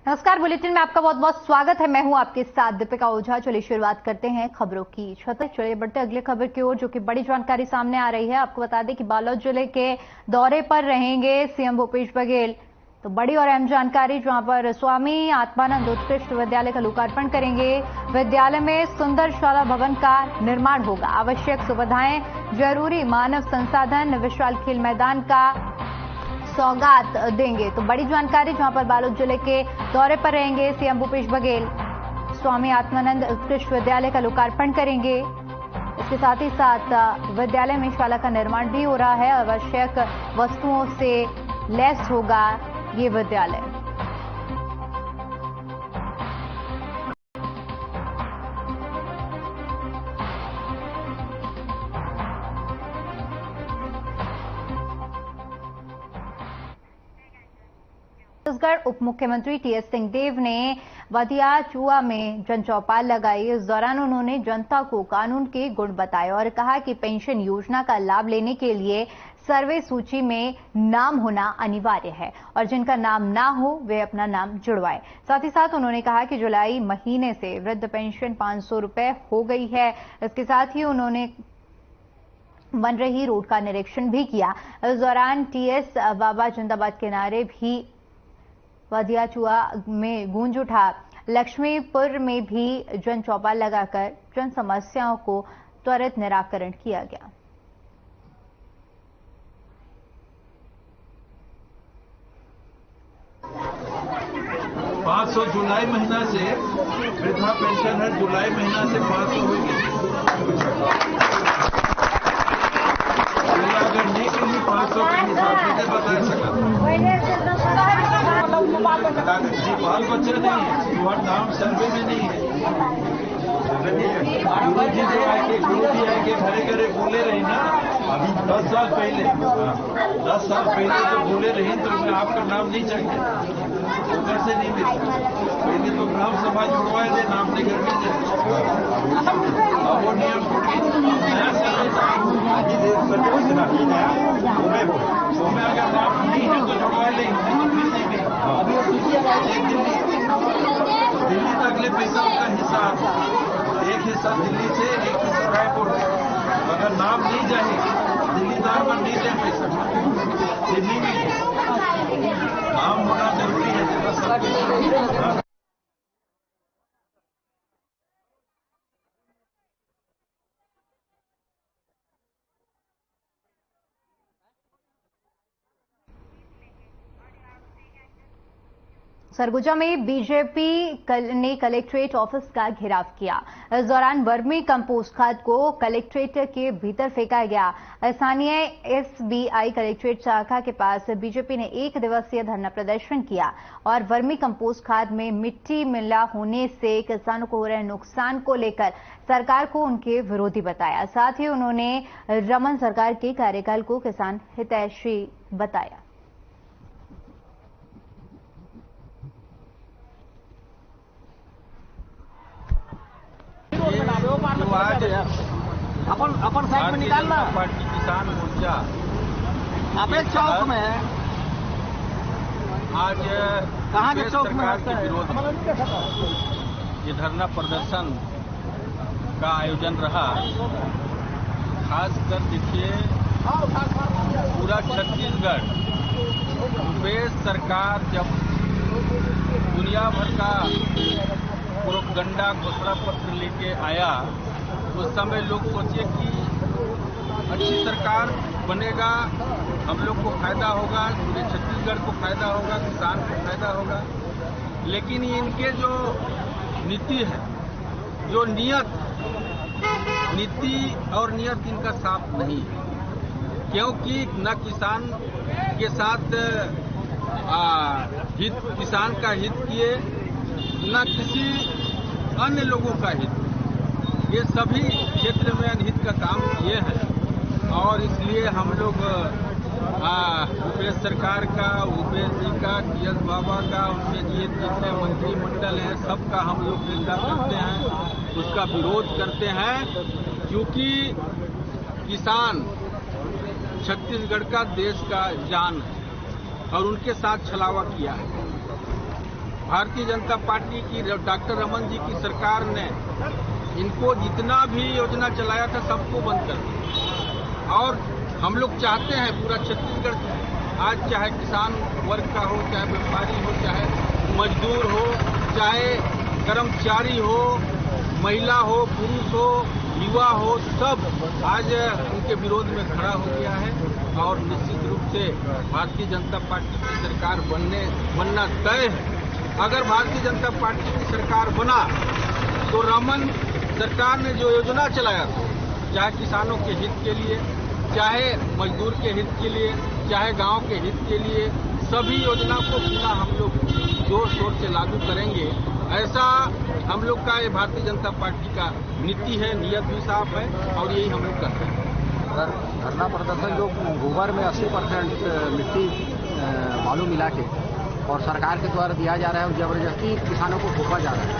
नमस्कार, बुलेटिन में आपका बहुत बहुत स्वागत है। मैं हूं आपके साथ दीपिका ओझा। चलिए शुरुआत करते हैं खबरों की। चलिए बढ़ते अगले खबर की ओर, जो कि बड़ी जानकारी सामने आ रही है। आपको बता दें कि बालोद जिले के दौरे पर रहेंगे सीएम भूपेश बघेल। तो बड़ी और अहम जानकारी, जहां पर स्वामी आत्मानंद उत्कृष्ट विद्यालय का लोकार्पण करेंगे। विद्यालय में सुंदर शाला भवन का निर्माण होगा। आवश्यक सुविधाएं, जरूरी मानव संसाधन, विशाल खेल मैदान का सौगात देंगे। तो बड़ी जानकारी, जहां पर बालोद जिले के दौरे पर रहेंगे सीएम भूपेश बघेल। स्वामी आत्मानंद उत्कृष्ट विद्यालय का लोकार्पण करेंगे। इसके साथ ही साथ विद्यालय में शाला का निर्माण भी हो रहा है। आवश्यक वस्तुओं से लैस होगा ये विद्यालय। छत्तीसगढ़ उप मुख्यमंत्री टीएस सिंहदेव ने वधियाचुआ में जनचौपाल लगाई। इस दौरान उन्होंने जनता को कानून के गुण बताए और कहा कि पेंशन योजना का लाभ लेने के लिए सर्वे सूची में नाम होना अनिवार्य है और जिनका नाम ना हो वे अपना नाम जुड़वाएं। साथ ही साथ उन्होंने कहा कि जुलाई महीने से वृद्ध पेंशन 500 रुपए हो गई है। इसके साथ ही उन्होंने बन रही रोड का निरीक्षण भी किया। इस दौरान टीएस बाबा जिंदाबाद के नारे भी वधियाचुआ में गूंज उठा। लक्ष्मीपुर में भी जन चौपाल लगाकर जन समस्याओं को त्वरित निराकरण किया गया। 500 जुलाई महीना से वृद्धा पेंशन है। जुलाई महीना से 500 होगी। अगर नहीं कहीं 500 के हिसाब से बता सकता जी, बाल बच्चे नहीं है, तुम्हारा नाम सर्वे में नहीं है। गुरु जी आएंगे घरे घरे बोले रही ना, अभी 10 साल पहले जो बोले रही तो उसमें आपका नाम नहीं चाहिए, तो कैसे नहीं मिल सकता। पहले तो ग्राम सभा जुड़वाए थे, नाम लेकर मिल जाए। अब वो नियम नया में अगर नाम नहीं है तो जुड़वा लेंगे। दिल्ली तक ले पैसा का हिसाब, एक हिस्सा दिल्ली से एक हिस्सा रायपुर। अगर नाम नहीं जाए दिल्ली दार नहीं दे पैसा, दिल्ली में नाम होना जरूरी है। सरगुजा में बीजेपी ने कलेक्ट्रेट ऑफिस का घेराव किया। इस दौरान वर्मी कंपोस्ट खाद को कलेक्ट्रेट के भीतर फेंका गया। स्थानीय एसबीआई कलेक्ट्रेट शाखा के पास बीजेपी ने 1 दिवसीय धरना प्रदर्शन किया और वर्मी कंपोस्ट खाद में मिट्टी मिला होने से किसानों को हो रहे नुकसान को लेकर सरकार को उनके विरोधी बताया। साथ ही उन्होंने रमन सरकार के कार्यकाल को किसान हितैषी बताया। अपन साइड में निकालना। पार्टी किसान मोर्चा आप एक चौक में है, आज कहाँ के चौक में सरकार के विरोध ये धरना प्रदर्शन का आयोजन रहा। खासकर देखिए पूरा छत्तीसगढ़ भूपेश सरकार जब दुनिया भर का प्रोपगंडा घोषणा पत्र लेके आया, उस समय लोग सोचे कि अच्छी सरकार बनेगा, हम लोग को फायदा होगा, पूरे छत्तीसगढ़ को फायदा होगा, किसान को फायदा होगा। लेकिन इनके जो नीति है, जो नीति और नियत इनका साफ नहीं है, क्योंकि न किसान के साथ किसान का हित किए, न किसी अन्य लोगों का हित। ये सभी क्षेत्र में अनहित का काम किए हैं और इसलिए हम लोग भूपेश सरकार का, भूपेश जी का, टीएस बाबा का, उनके जितने मंत्रिमंडल हैं, सबका हम लोग निंदा करते हैं, उसका विरोध करते हैं। क्योंकि किसान छत्तीसगढ़ का, देश का जान है और उनके साथ छलावा किया है। भारतीय जनता पार्टी की डॉक्टर रमन जी की सरकार ने इनको जितना भी योजना चलाया था सबको बंद कर दिया। और हम लोग चाहते हैं पूरा छत्तीसगढ़ आज चाहे किसान वर्ग का हो, चाहे व्यापारी हो, चाहे मजदूर हो, चाहे कर्मचारी हो, महिला हो, पुरुष हो, युवा हो, सब आज उनके विरोध में खड़ा हो गया है। और निश्चित रूप से भारतीय जनता पार्टी की सरकार बनना तय है। अगर भारतीय जनता पार्टी की सरकार बना तो रमन सरकार ने जो योजना चलाया था, चाहे किसानों के हित के लिए, चाहे मजदूर के हित के लिए, चाहे गांव के हित के लिए, सभी योजना को पुनः हम लोग जोर शोर से लागू करेंगे। ऐसा हम लोग का ये भारतीय जनता पार्टी का नीति है, नियत भी साफ है और यही हम लोग करते हैं। अगर धरना प्रदर्शन जो गोबर में 80% मिट्टी बालू मिला के और सरकार के द्वारा दिया जा रहा है और जबरदस्ती किसानों को फूंका जा रहा है,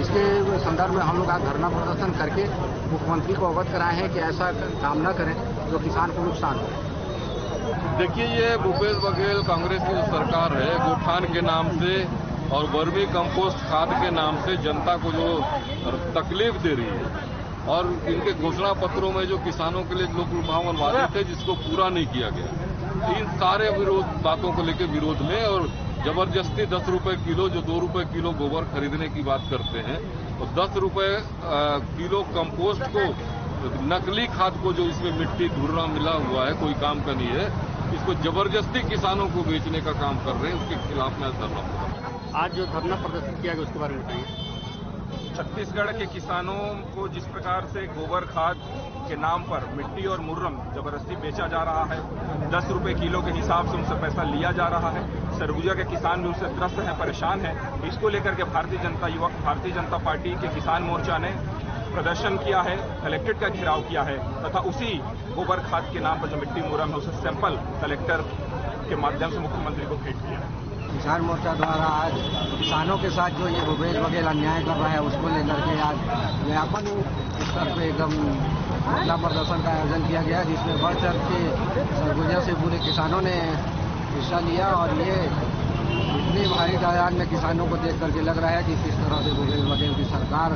इसके संदर्भ में हम लोग आज धरना प्रदर्शन करके मुख्यमंत्री को अवगत कराए हैं कि ऐसा काम न करें जो किसान को नुकसान हो। देखिए, ये भूपेश बघेल कांग्रेस की जो सरकार है, गोठान के नाम से और वर्मी कंपोस्ट खाद के नाम से जनता को जो तकलीफ दे रही है और इनके घोषणा पत्रों में जो किसानों के लिए लोक लुभावन वादे थे जिसको पूरा नहीं किया गया, इन सारे बातों को लेकर विरोध में और जबरदस्ती 10 रुपए किलो जो 2 रुपए किलो गोबर खरीदने की बात करते हैं और 10 रुपए किलो कंपोस्ट को, नकली खाद को जो इसमें मिट्टी धुर्रा मिला हुआ है, कोई काम का नहीं है, इसको जबरदस्ती किसानों को बेचने का काम कर रहे हैं। उसके खिलाफ में धरना प्रदर्शन। आज जो धरना प्रदर्शन किया गया उसके बारे में बताइए। छत्तीसगढ़ के किसानों को जिस प्रकार से गोबर खाद के नाम पर मिट्टी और मुर्रम जबरदस्ती बेचा जा रहा है, 10 रुपए किलो के हिसाब से उनसे पैसा लिया जा रहा है, सरगुजा के किसान भी उससे त्रस्त हैं, परेशान हैं। इसको लेकर के भारतीय जनता पार्टी के किसान मोर्चा ने प्रदर्शन किया है, कलेक्ट्रेट का घेराव किया है तथा उसी गोबर खाद के नाम पर जो मिट्टी मुर्रम है उसका सैंपल कलेक्टर के माध्यम से मुख्यमंत्री को भेंट किया है। किसान मोर्चा द्वारा आज किसानों के साथ जो ये भूपेश बघेल अन्याय कर रहा है उसको लेकर के आज ज्ञापन स्तर पे एकदम धरना प्रदर्शन का आयोजन किया गया, जिसमें बढ़ चढ़ के सरगुजा से पूरे किसानों ने हिस्सा लिया। और ये इतनी भारी तादाद में किसानों को देख करके लग रहा है कि किस तरह से भूपेश बघेल की सरकार,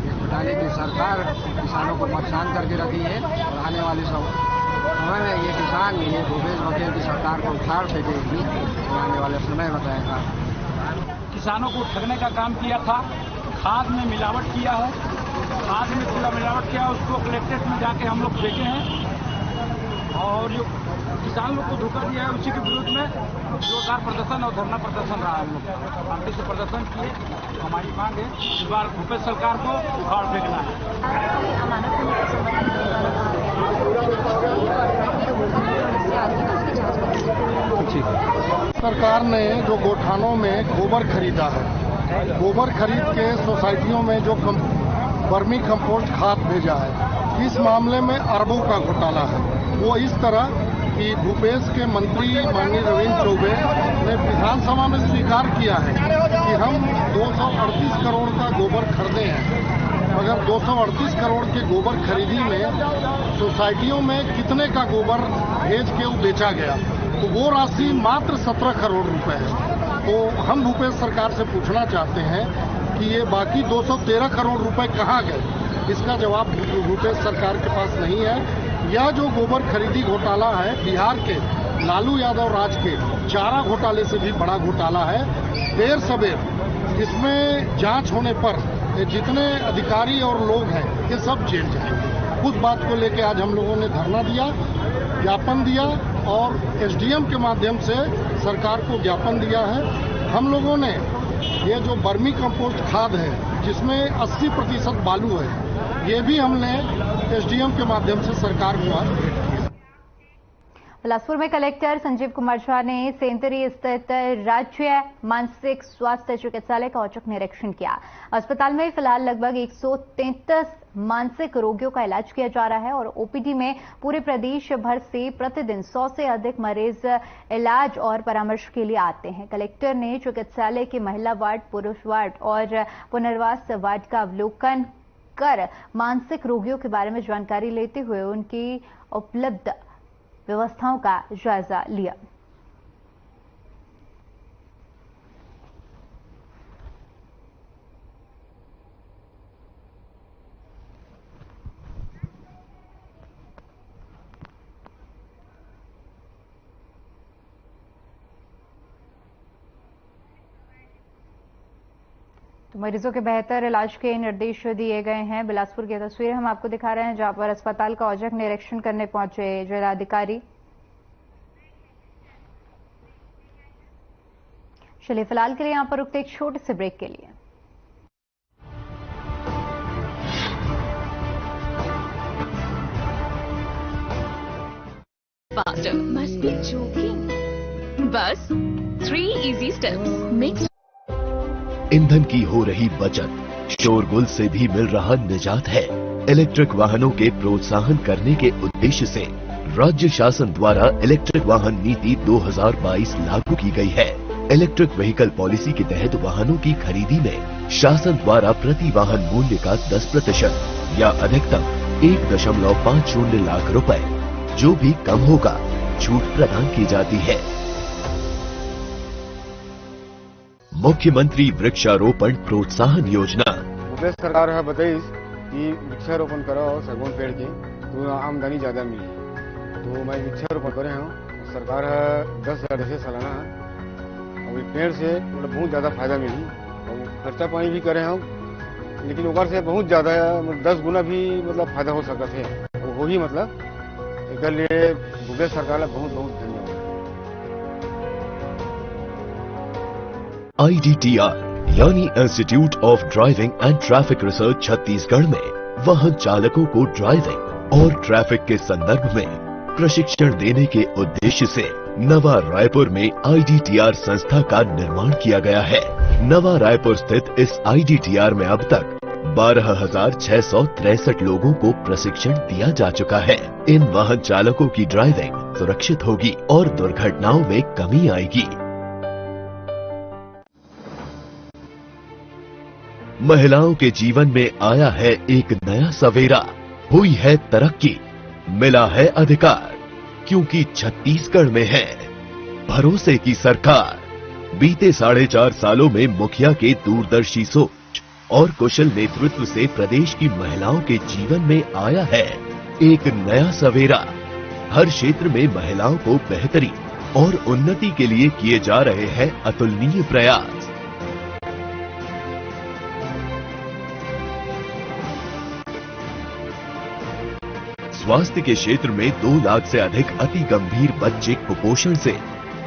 एक घोटाले की सरकार किसानों को परेशान करके रखी है और आने वाले समय में ये किसान ये भूपेश बघेल की सरकार को उखाड़ फेंकेगी, आने वाले समय बताएगा। किसानों को ठगने का काम किया था, खाद में मिलावट किया है, खाद में पूरा मिलावट किया, उसको कलेक्ट्रेट में जाके हम लोग देखे हैं और जो किसान लोग को धोखा दिया है उसी के विरोध में जोरदार प्रदर्शन और धरना प्रदर्शन रहा है। हम लोग शांति से प्रदर्शन किए। हमारी मांग है इस बार भूपेश सरकार को उखाड़ फेंकना है। सरकार ने जो गोठानों में गोबर खरीदा है, गोबर खरीद के सोसाइटियों में जो वर्मी कंपोस्ट खाद भेजा है, इस मामले में अरबों का घोटाला है। वो इस तरह कि भूपेश के मंत्री माननीय रविंद्र चौबे ने विधानसभा में स्वीकार किया है कि हम 238 करोड़ का गोबर खरीदे हैं, मगर 238 करोड़ के गोबर खरीदी में सोसाइटियों में कितने का गोबर भेज के वो बेचा गया, तो वो राशि मात्र 17 करोड़ रुपए है। तो हम भूपेश सरकार से पूछना चाहते हैं कि ये बाकी 213 करोड़ रुपए कहाँ गए, इसका जवाब भूपेश सरकार के पास नहीं है। यह जो गोबर खरीदी घोटाला है बिहार के लालू यादव राज के चारा घोटाले से भी बड़ा घोटाला है। देर सबेर इसमें जांच होने पर जितने अधिकारी और लोग हैं ये सब जेल जाएंगे। उस बात को लेकर आज हम लोगों ने धरना दिया, ज्ञापन दिया और एसडीएम के माध्यम से सरकार को ज्ञापन दिया है। हम लोगों ने ये जो वर्मी कंपोस्ट खाद है जिसमें 80% बालू है, ये भी हमने एसडीएम के माध्यम से सरकार को आज भेंट किया। बिलासपुर में कलेक्टर संजीव कुमार झा ने सेंतरी स्थित राज्य मानसिक स्वास्थ्य चिकित्सालय का औचक निरीक्षण किया। अस्पताल में फिलहाल लगभग 133 मानसिक रोगियों का इलाज किया जा रहा है और ओपीडी में पूरे प्रदेश भर से प्रतिदिन 100 से अधिक मरीज इलाज और परामर्श के लिए आते हैं। कलेक्टर ने चिकित्सालय के महिला वार्ड, पुरुष वार्ड और पुनर्वास वार्ड का अवलोकन कर मानसिक रोगियों के बारे में जानकारी लेते हुए उनकी उपलब्ध व्यवस्थाओं का जायजा लिया। तो मरीजों के बेहतर इलाज के निर्देश दिए गए हैं। बिलासपुर की तस्वीर हम आपको दिखा रहे हैं, जहां पर अस्पताल का औचक निरीक्षण करने पहुंचे जिलाधिकारी। चलिए फिलहाल के लिए यहां पर रुकते एक छोटे से ब्रेक के लिए। Faster. Must be joking. बस 3 easy steps. Mix. ईंधन की हो रही बचत, शोरगुल से भी मिल रहा निजात है। इलेक्ट्रिक वाहनों के प्रोत्साहन करने के उद्देश्य से राज्य शासन द्वारा इलेक्ट्रिक वाहन नीति 2022 लागू की गई है। इलेक्ट्रिक व्हीकल पॉलिसी के तहत वाहनों की खरीदी में शासन द्वारा प्रति वाहन मूल्य का 10% या अधिकतम 1.50 लाख रुपए, जो भी कम होगा, छूट प्रदान की जाती है। मुख्यमंत्री वृक्षारोपण प्रोत्साहन योजना। प्रदेश सरकार है बताई कि वृक्षारोपण करो सगुन पेड़ की तो आमदनी ज्यादा मिली, तो मैं वृक्षारोपण करे हूँ। सरकार है 10,000 से सालाना, और पेड़ से मतलब बहुत ज्यादा फायदा मिली, और खर्चा पानी भी करे हम, लेकिन ओकर से बहुत ज्यादा 10 गुना भी मतलब फायदा हो सकता है। वो ही मतलब एक लिए प्रदेश सरकार का बहुत बहुत धन्यवाद। IDTR यानी institute of driving and traffic research Chhattisgarh में वाहन चालकों को ड्राइविंग और ट्रैफिक के संदर्भ में प्रशिक्षण देने के उद्देश्य से नवा रायपुर में IDTR संस्था का निर्माण किया गया है। नवा रायपुर स्थित इस IDTR में अब तक 12,663 लोगों को प्रशिक्षण दिया जा चुका है। इन वाहन चालकों की ड्राइविंग सुरक्षित होगी और दुर्घटनाओं में कमी आएगी। महिलाओं के जीवन में आया है एक नया सवेरा, हुई है तरक्की, मिला है अधिकार, क्योंकि छत्तीसगढ़ में है भरोसे की सरकार। बीते 4.5 सालों में मुखिया के दूरदर्शी सोच और कुशल नेतृत्व से प्रदेश की महिलाओं के जीवन में आया है एक नया सवेरा। हर क्षेत्र में महिलाओं को बेहतरी और उन्नति के लिए किए जा रहे हैं अतुलनीय प्रयास। स्वास्थ्य के क्षेत्र में 2 लाख से अधिक अति गंभीर बच्चे कुपोषण से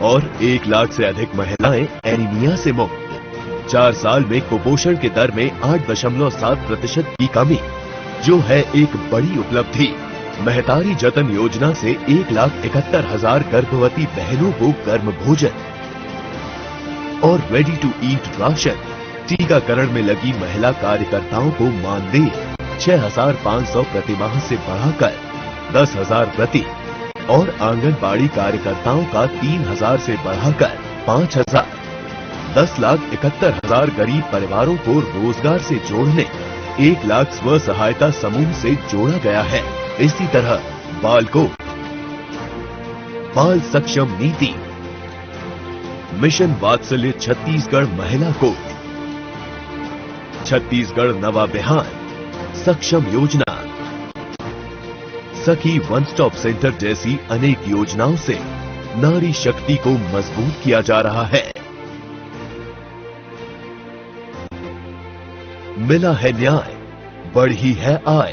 और 1 लाख से अधिक महिलाएं एनीमिया से मुक्त। 4 साल में कुपोषण के दर में 8.7% की कमी, जो है एक बड़ी उपलब्धि। महतारी जतन योजना से 1,71,000 गर्भवती बहनों को गर्म भोजन और रेडी टू ईट राशन। टीकाकरण में लगी महिला कार्यकर्ताओं को मानदेय 6,500 प्रतिमाह से बढ़ाकर 10,000 प्रति और आंगनबाड़ी कार्यकर्ताओं का 3,000 से बढ़ाकर 5,000। 10,71,000 गरीब परिवारों को रोजगार से जोड़ने 1 लाख स्व सहायता समूह से जोड़ा गया है। इसी तरह बाल सक्षम नीति, मिशन वात्सल्य छत्तीसगढ़ महिला कोष, छत्तीसगढ़ नवा बिहान, सक्षम योजना, सखी वन स्टॉप सेंटर जैसी अनेक योजनाओं से नारी शक्ति को मजबूत किया जा रहा है। मिला है न्याय, बढ़ी है आय,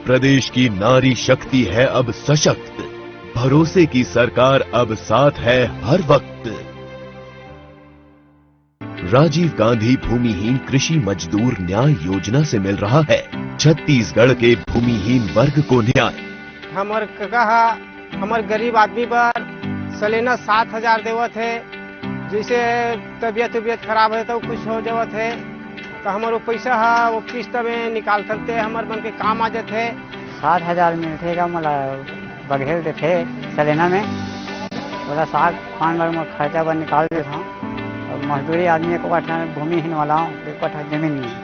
प्रदेश की नारी शक्ति है अब सशक्त, भरोसे की सरकार अब साथ है हर वक्त। राजीव गांधी भूमिहीन कृषि मजदूर न्याय योजना से मिल रहा है छत्तीसगढ़ के भूमिहीन वर्ग को न्याय। हमार कहा हमार गरीब आदमी पर सलेना 7,000 देवत है, जैसे तबियत खराब है तो कुछ हो जावत है तो हमारे पैसा है वो किस्त में निकाल सकते हमारे बन के काम आ जाते है। 7,000 मिलते का मतलब बघेल देते सलेना में, बोला 7-5 लाख में खर्चा पर निकाल देता हूँ। और मजदूरी आदमी एक कट्ठा भूमिहीन वाला हूँ, 1 कट्ठा जमीन नहीं है,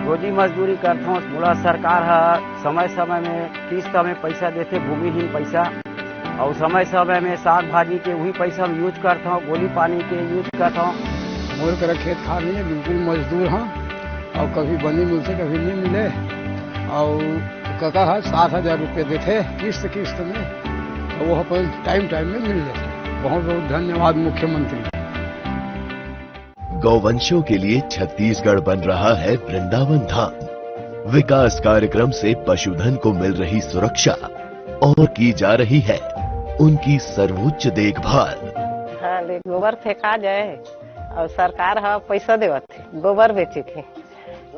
रोजी मजदूरी करता हूँ। बोला सरकार है समय समय में किस्त में पैसा देते भूमिहीन पैसा, और समय समय में साग भाजी के वही पैसा यूज करता हूँ, गोली पानी के यूज करता हूँ। मोर कर खेत खार नहीं है, बिल्कुल मजदूर हाँ, और कभी बनी मिलते कभी नहीं मिले। और कका है 7,000 रुपये देते किस्त में, और वो अपन टाइम में मिल जाते। बहुत बहुत धन्यवाद मुख्यमंत्री। गौवंशों के लिए छत्तीसगढ़ बन रहा है वृंदावन धाम। विकास कार्यक्रम से पशुधन को मिल रही सुरक्षा और की जा रही है उनकी सर्वोच्च देखभाल। हाँ, गोबर फेंका जाए और सरकार हाँ पैसा देवत थे, गोबर बेची थी।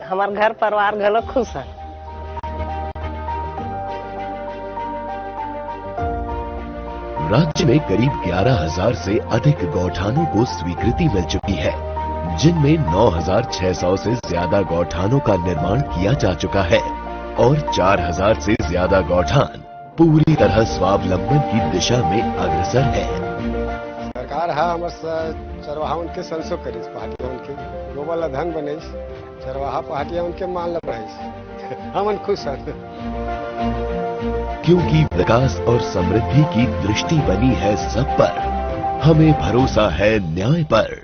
हमार घर परिवार घलो खुश है। राज्य में करीब 11,000 से अधिक गौठानों को स्वीकृति मिल चुकी है, जिनमें 9,600 से ज्यादा गौठानों का निर्माण किया जा चुका है और 4,000 से ज्यादा गौठान पूरी तरह स्वावलंबन की दिशा में अग्रसर है। सरकार है हमारे चरवाहा उनके संसो करी पहाटिया उनके गोबर धन बने चरवाहा पहाटिया उनके मान ल बढ़ाई हम खुश हैं, क्योंकि विकास और समृद्धि की दृष्टि बनी है सब पर। हमें भरोसा है न्याय पर।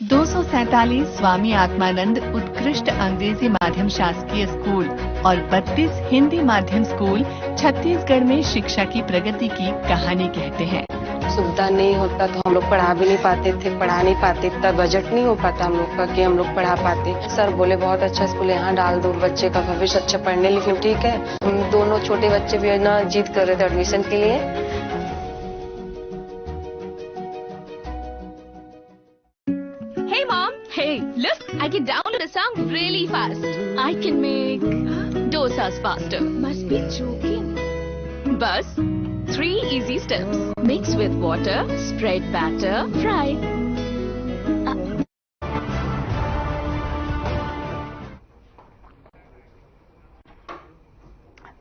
247 स्वामी आत्मानंद उत्कृष्ट अंग्रेजी माध्यम शासकीय स्कूल और 32 हिंदी माध्यम स्कूल छत्तीसगढ़ में शिक्षा की प्रगति की कहानी कहते हैं। सुविधा नहीं होता तो हम लोग पढ़ा भी नहीं पाते थे, पढ़ा नहीं पाते, इतना बजट नहीं हो पाता हम लोग का कि हम लोग पढ़ा पाते। सर बोले बहुत अच्छा स्कूल यहाँ डाल दो, बच्चे का भविष्य अच्छा पढ़ने लिखने। ठीक है, हम दोनों छोटे बच्चे भी ना जिद कर रहे थे एडमिशन के लिए। Hey mom, hey, look, I can download a song really fast. I can make dosas faster. Must be joking. Bus, 3 easy steps. Mix with water, spread batter, fry.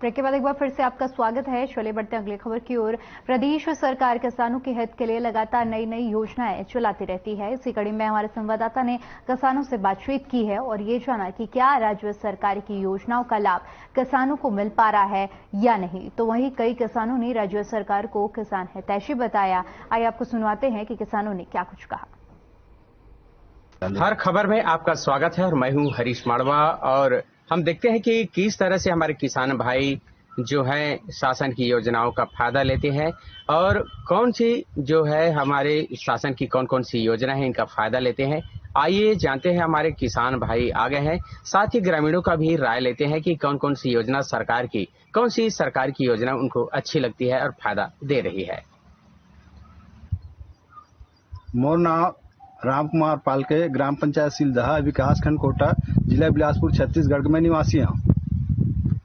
Break के बाद एक बार फिर से आपका स्वागत है। चलिए बढ़ते अगली खबर की ओर। प्रदेश सरकार किसानों के हित के लिए लगातार नई नई योजनाएं चलाती रहती है। इसी कड़ी में हमारे संवाददाता ने किसानों से बातचीत की है और ये जाना कि क्या राज्य सरकार की योजनाओं का लाभ किसानों को मिल पा रहा है या नहीं। तो वहीं कई किसानों ने राज्य सरकार को किसान हितैषी बताया। आइए आपको सुनवाते हैं कि किसानों ने क्या कुछ कहा। हर खबर में आपका स्वागत है और मैं हूं हरीश माड़वा। और हम देखते हैं कि किस तरह से हमारे किसान भाई जो है शासन की योजनाओं का फायदा लेते हैं और कौन सी जो है हमारे शासन की कौन कौन सी योजना है इनका फायदा लेते हैं। आइए जानते हैं, हमारे किसान भाई आ गए हैं, साथ ही ग्रामीणों का भी राय लेते हैं कि कौन कौन सी योजना सरकार की, कौन सी सरकार की योजना उनको अच्छी लगती है और फायदा दे रही है। मोर नाम राम कुमार पालके, ग्राम पंचायत सिलदहा, विकास खंड कोटा, जिला बिलासपुर, छत्तीसगढ़ में निवासी हूँ।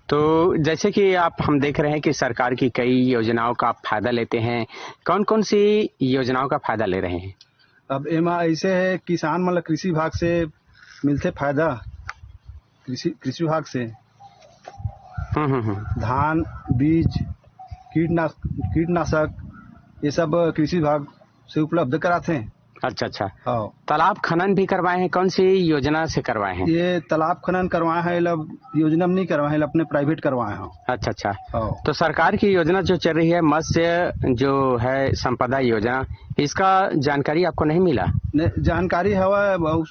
तो जैसे कि हम देख रहे हैं कि सरकार की कई योजनाओं का आप फायदा लेते हैं, कौन कौन सी योजनाओं का फायदा ले रहे हैं? अब एमा ऐसे है, किसान मतलब कृषि विभाग से मिलते फायदा, कृषि विभाग से धान, बीज, कीटनाशक ये सब कृषि विभाग से उपलब्ध कराते हैं। अच्छा अच्छा। तालाब खनन भी करवाए हैं, कौन सी योजना से करवाए हैं? ये तालाब खनन करवाए हैं, योजना में नहीं करवाए हैं, अपने प्राइवेट करवाए हैं। अच्छा अच्छा। तो सरकार की योजना जो चल रही है मत्स्य जो है संपदा योजना, इसका जानकारी आपको नहीं मिला? जानकारी है,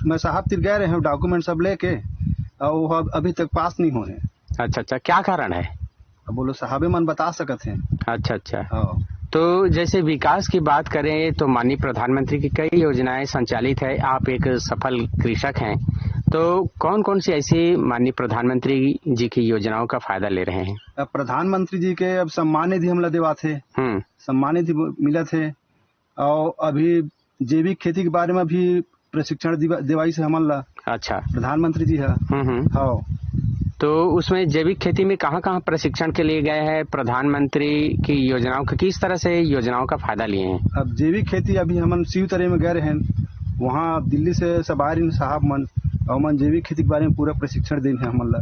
मैं साहब तिर गए रहे डॉक्यूमेंट सब लेके और अभी तक पास नहीं हुए। अच्छा अच्छा, क्या कारण है? बोलो साहबे मन बता सकते हैं। अच्छा अच्छा। तो जैसे विकास की बात करें तो माननीय प्रधानमंत्री की कई योजनाएं संचालित है, आप एक सफल कृषक हैं, तो कौन कौन सी ऐसी माननीय प्रधानमंत्री जी की योजनाओं का फायदा ले रहे हैं? अब प्रधानमंत्री जी के अब सम्मान निधि हमला देवा थे, सम्मान निधि मिला थे और अभी जैविक खेती के बारे में भी प्रशिक्षण दिवाई से हमला। अच्छा, प्रधानमंत्री जी है। तो उसमें जैविक खेती में कहाँ कहाँ प्रशिक्षण के लिए गए हैं? प्रधानमंत्री की योजनाओं का किस तरह से योजनाओं का फायदा लिए हैं? अब जैविक खेती अभी हम शिवतरे में गए हैं, वहाँ दिल्ली से सब आ रही साहब मन और मन जैविक खेती के बारे में पूरा प्रशिक्षण दें है हमला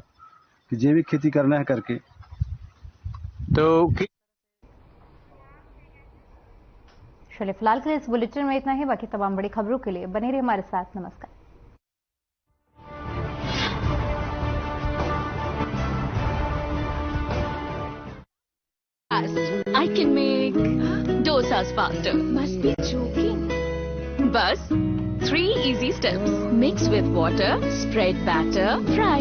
कि जैविक खेती करना है करके। तो चलिए फिलहाल के लिए इस बुलेटिन में इतना ही। बाकी तमाम बड़ी खबरों के लिए बने रहिए हमारे साथ। नमस्कार। I can make dosas faster. Must be joking. Bus, 3 easy steps. Mix with water, spread batter, fry.